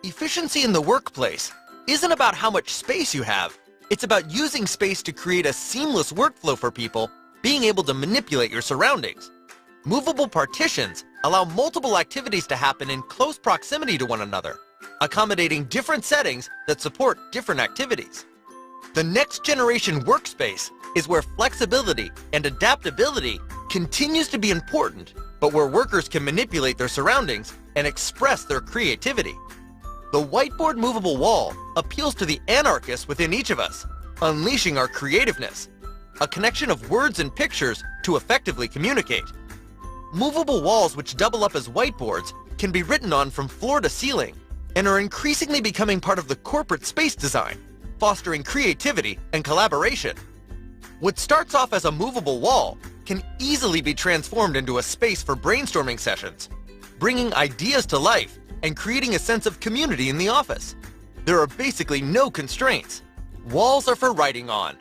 Efficiency in the workplace isn't about how much space you have. It's about using space to create a seamless workflow for people, being able to manipulate your surroundings. Movable partitions allow multiple activities to happen in close proximity to one another, accommodating different settings that support different activities. The next generation workspace is where flexibility and adaptability continues to be important, but where workers can manipulate their surroundings and express their creativity. The whiteboard movable wall appeals to the anarchist within each of us, unleashing our creativeness, a connection of words and pictures to effectively communicate. Movable walls which double up as whiteboards can be written on from floor to ceiling and are increasingly becoming part of the corporate space design, fostering creativity and collaboration. What starts off as a movable wall can easily be transformed into a space for brainstorming sessions, bringing ideas to life and creating a sense of community in the office. There are basically no constraints. Walls are for writing on,